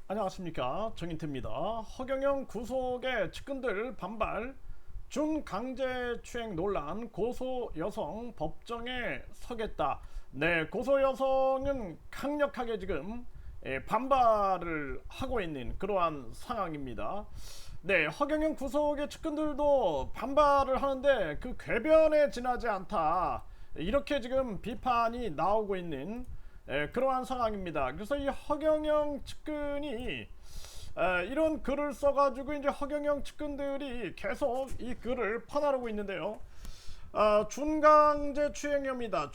안녕하십니까, 정인태입니다. 허경영 구속의 측근들 반발, 준강제추행 논란, 고소 여성 법정에 서겠다. 네, 고소 여성은 강력하게 지금 반발을 하고 있는 그러한 상황입니다. 네, 허경영 구속의 측근들도 반발을 하는데 그 궤변에 지나지 않다, 이렇게 지금 비판이 나오고 있는 그러한 상황입니다. 그래서 이 허경영 측근이 이런 글을 써가지고 이제 허경영 측근들이 계속 이 글을 퍼나르고 있는데요. 준강제추행혐의다.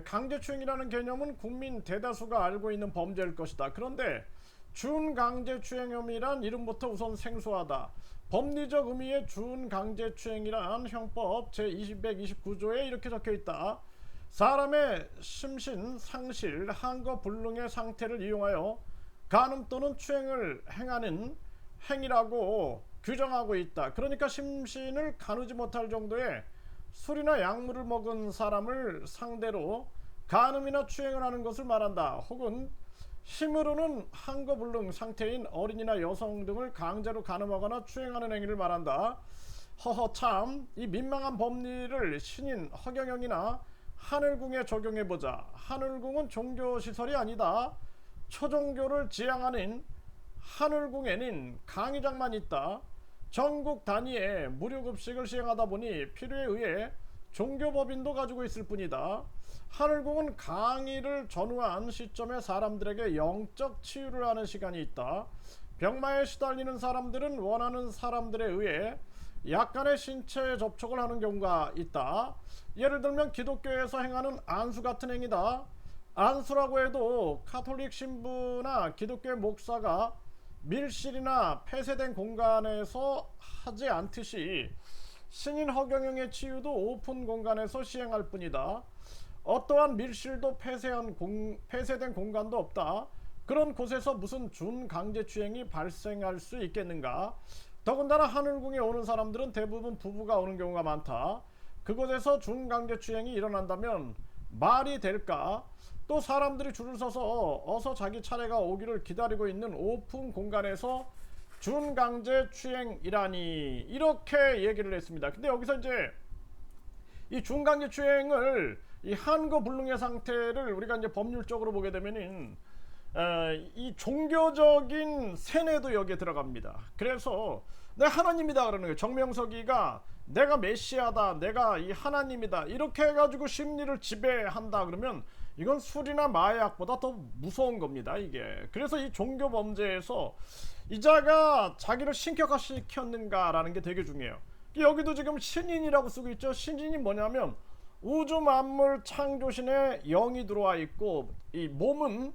강제추행이라는 개념은 국민 대다수가 알고 있는 범죄일 것이다. 그런데 준강제추행 혐의란 이름부터 우선 생소하다. 법리적 의미의 준강제추행이란 형법 제229조에 이렇게 적혀있다. 사람의 심신, 상실, 한거 불능의 상태를 이용하여 간음 또는 추행을 행하는 행위라고 규정하고 있다. 그러니까 심신을 가누지 못할 정도의 술이나 약물을 먹은 사람을 상대로 간음이나 추행을 하는 것을 말한다. 혹은 힘으로는 한거불능 상태인 어린이나 여성 등을 강제로 간음하거나 추행하는 행위를 말한다. 허허, 참 이 민망한 법리를 신인 허경영이나 하늘궁에 적용해보자. 하늘궁은 종교시설이 아니다. 초종교를 지향하는 하늘궁에는 강의장만 있다. 전국 단위의 무료급식을 시행하다 보니 필요에 의해 종교법인도 가지고 있을 뿐이다. 하늘궁은 강의를 전후한 시점에 사람들에게 영적 치유를 하는 시간이 있다. 병마에 시달리는 사람들은 원하는 사람들에 의해 약간의 신체 접촉을 하는 경우가 있다. 예를 들면 기독교에서 행하는 안수 같은 행위다. 안수라고 해도 카톨릭 신부나 기독교의 목사가 밀실이나 폐쇄된 공간에서 하지 않듯이 신인 허경영의 치유도 오픈 공간에서 시행할 뿐이다. 어떠한 밀실도 폐쇄된 공간도 없다. 그런 곳에서 무슨 준강제추행이 발생할 수 있겠는가? 더군다나 하늘궁에 오는 사람들은 대부분 부부가 오는 경우가 많다. 그곳에서 준강제추행이 일어난다면 말이 될까? 또 사람들이 줄을 서서 어서 자기 차례가 오기를 기다리고 있는 오픈 공간에서 준강제추행이라니, 이렇게 얘기를 했습니다. 근데 여기서 이제 이 준강제추행을 이 한거불능의 상태를 우리가 이제 법률적으로 보게 되면은 이 종교적인 세뇌도 여기에 들어갑니다. 그래서 내가 하나님이다 그러는 거예요. 정명석이가 내가 메시아다, 내가 이 하나님이다, 이렇게 해가지고 심리를 지배한다 그러면 이건 술이나 마약보다 더 무서운 겁니다, 이게. 그래서 이 종교 범죄에서 이자가 자기를 신격화시켰는가라는 게 되게 중요해요. 여기도 지금 신인이라고 쓰고 있죠. 신인이 뭐냐면 우주 만물 창조신에 영이 들어와 있고 이 몸은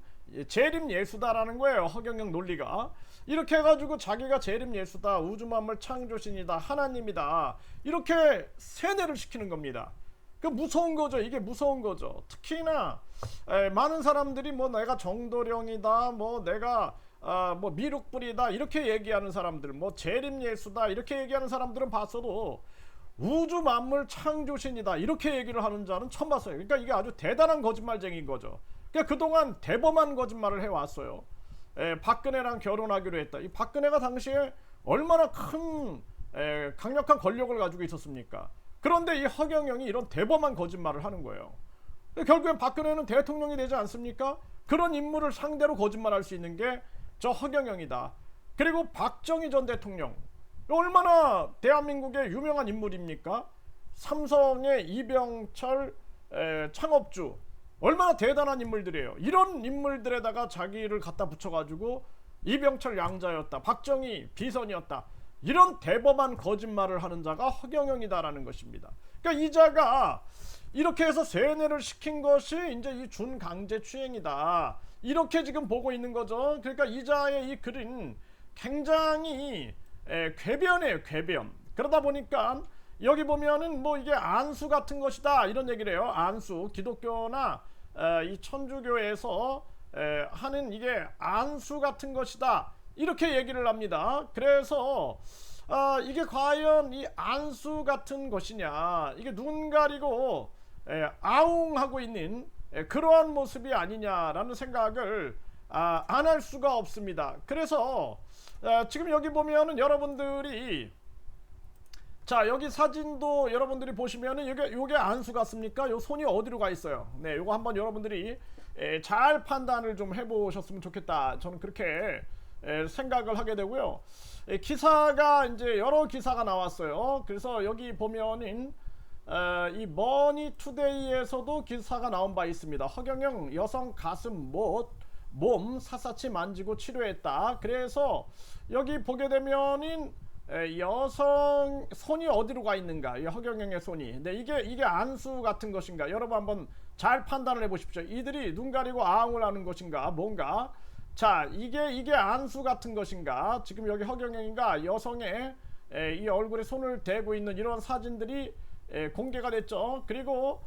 재림 예수다라는 거예요. 허경영 논리가 이렇게 해가지고 자기가 재림 예수다, 우주 만물 창조신이다, 하나님이다, 이렇게 세뇌를 시키는 겁니다. 그 무서운 거죠. 이게 무서운 거죠. 특히나 많은 사람들이 뭐 내가 정도령이다, 뭐 내가 뭐 미륵불이다 이렇게 얘기하는 사람들, 뭐 재림 예수다 이렇게 얘기하는 사람들은 봤어도 우주 만물 창조신이다 이렇게 얘기를 하는 자는 처음 봤어요. 그러니까 이게 아주 대단한 거짓말쟁이인 거죠. 그러니까 그동안 대범한 거짓말을 해왔어요. 박근혜랑 결혼하기로 했다. 이 박근혜가 당시에 얼마나 큰 강력한 권력을 가지고 있었습니까? 그런데 이 허경영이 이런 대범한 거짓말을 하는 거예요. 결국엔 박근혜는 대통령이 되지 않습니까? 그런 인물을 상대로 거짓말할 수 있는 게 저 허경영이다. 그리고 박정희 전 대통령, 얼마나 대한민국의 유명한 인물입니까? 삼성의 이병철 창업주, 얼마나 대단한 인물들이에요. 이런 인물들에다가 자기를 갖다 붙여가지고 이병철 양자였다, 박정희 비선이었다, 이런 대범한 거짓말을 하는 자가 허경영이다라는 것입니다. 그러니까 이 자가 이렇게 해서 세뇌를 시킨 것이 이제 이 준강제추행이다, 이렇게 지금 보고 있는 거죠. 그러니까 이 자의 이 글은 굉장히 궤변이에요, 궤변. 그러다 보니까 여기 보면은 뭐 이게 안수 같은 것이다 이런 얘기를 해요. 안수, 기독교나 이 천주교에서 하는 이게 안수 같은 것이다 이렇게 얘기를 합니다. 그래서 이게 과연 이 안수 같은 것이냐, 이게 눈 가리고 아웅하고 있는 그러한 모습이 아니냐라는 생각을 안 할 수가 없습니다. 그래서 지금 여기 보면은 여러분들이 자 여기 사진도 여러분들이 보시면은 요게 안수 같습니까? 요 손이 어디로 가 있어요? 네, 요거 한번 여러분들이 잘 판단을 좀 해보셨으면 좋겠다. 저는 그렇게 생각을 하게 되고요. 기사가 이제 여러 기사가 나왔어요. 그래서 여기 보면은 이 머니투데이에서도 기사가 나온 바 있습니다. 허경영 여성 가슴 몸 샅샅이 만지고 치료했다. 그래서 여기 보게 되면은 여성 손이 어디로 가 있는가? 이 허경영의 손이. 근데 이게 안수 같은 것인가? 여러분 한번 잘 판단을 해보십시오. 이들이 눈 가리고 아웅을 하는 것인가? 뭔가? 자, 이게 안수 같은 것인가? 지금 여기 허경영이가 여성의 이 얼굴에 손을 대고 있는 이런 사진들이 공개가 됐죠. 그리고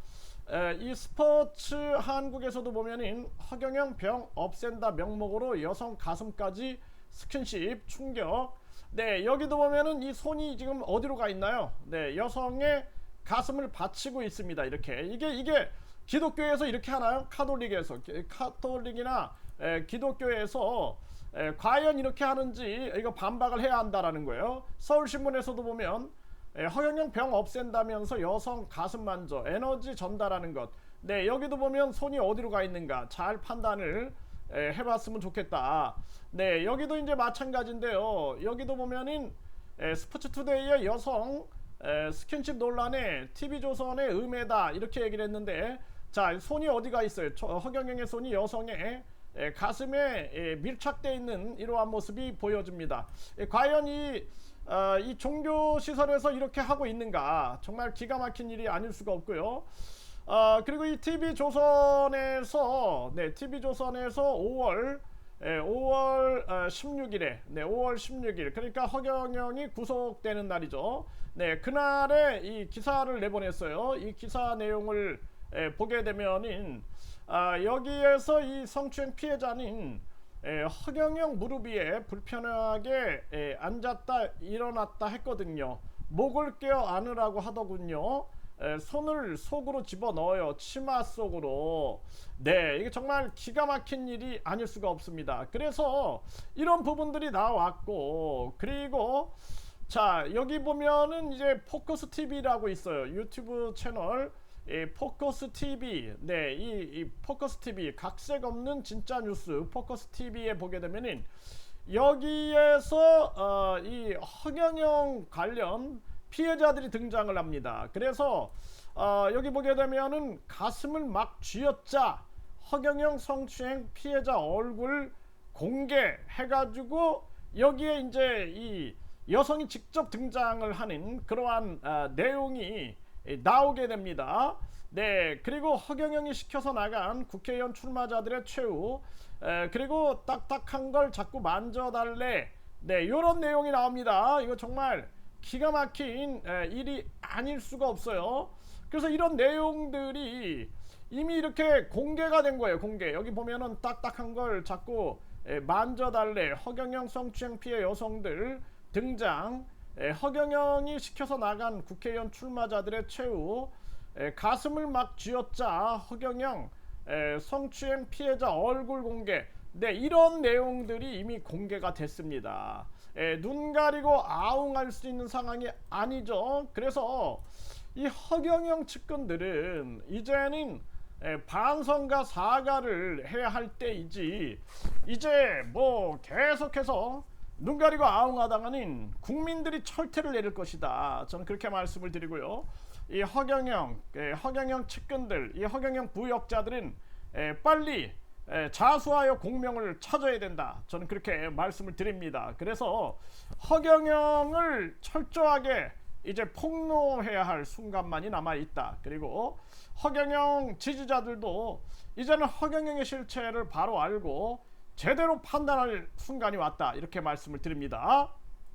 이 스포츠 한국에서도 보면은 허경영 병 없앤다 명목으로 여성 가슴까지 스킨십 충격. 네, 여기도 보면은 이 손이 지금 어디로 가 있나요? 네, 여성의 가슴을 받치고 있습니다. 이렇게 이게 기독교에서 이렇게 하나요? 카톨릭이나 기독교에서 과연 이렇게 하는지 이거 반박을 해야 한다라는 거예요. 서울신문에서도 보면 허경영 병 없앤다면서 여성 가슴 만져 에너지 전달하는 것. 네, 여기도 보면 손이 어디로 가 있는가 잘 판단을 해봤으면 좋겠다. 네, 여기도 이제 마찬가지인데요. 여기도 보면은 스포츠투데이의 여성 스킨십 논란에 TV조선의 음해다 이렇게 얘기를 했는데, 자 손이 어디가 있어요? 허경영의 손이 여성의 가슴에 밀착되어 있는 이러한 모습이 보여집니다. 과연 이 종교 시설에서 이렇게 하고 있는가? 정말 기가 막힌 일이 아닐 수가 없고요. 그리고 이 TV조선에서 5월 16일에 5월 16일 그러니까 허경영이 구속되는 날이죠. 네, 그날에 이 기사를 내보냈어요. 이 기사 내용을 보게 되면은 여기에서 이 성추행 피해자는 허경영 무릎 위에 불편하게 앉았다 일어났다 했거든요. 목을 껴 안으라고 하더군요. 손을 속으로 집어넣어요. 치마 속으로. 네, 이게 정말 기가 막힌 일이 아닐 수가 없습니다. 그래서 이런 부분들이 나왔고, 그리고 자 여기 보면은 이제 포커스 TV라고 있어요. 유튜브 채널 포커스 TV. 네, 이 포커스 TV 각색 없는 진짜 뉴스 포커스 TV에 보게 되면은 여기에서 이 허경영 관련 피해자들이 등장을 합니다. 그래서 여기 보게 되면은 가슴을 막 쥐어짜 허경영 성추행 피해자 얼굴 공개해가지고 여기에 이제 이 여성이 직접 등장을 하는 그러한 내용이 나오게 됩니다. 네, 그리고 허경영이 시켜서 나간 국회의원 출마자들의 최후, 그리고 딱딱한 걸 자꾸 만져달래. 네, 이런 내용이 나옵니다. 이거 정말 기가 막힌 일이 아닐 수가 없어요. 그래서 이런 내용들이 이미 이렇게 공개가 된 거예요. 공개. 여기 보면은 딱딱한 걸 자꾸 만져달래. 허경영 성추행 피해 여성들 등장. 허경영이 시켜서 나간 국회의원 출마자들의 최후, 가슴을 막 쥐어짜 허경영 성추행 피해자 얼굴 공개. 네, 이런 내용들이 이미 공개가 됐습니다. 눈 가리고 아웅할 수 있는 상황이 아니죠. 그래서 이 허경영 측근들은 이제는 반성과 사과를 해야 할 때이지, 이제 뭐 계속해서 눈 가리고 아웅하다가는 국민들이 철퇴를 내릴 것이다. 저는 그렇게 말씀을 드리고요. 이 허경영 측근들, 이 허경영 부역자들은 빨리 자수하여 공명을 찾아야 된다. 저는 그렇게 말씀을 드립니다. 그래서 허경영을 철저하게 이제 폭로해야 할 순간만이 남아 있다. 그리고 허경영 지지자들도 이제는 허경영의 실체를 바로 알고 제대로 판단할 순간이 왔다. 이렇게 말씀을 드립니다.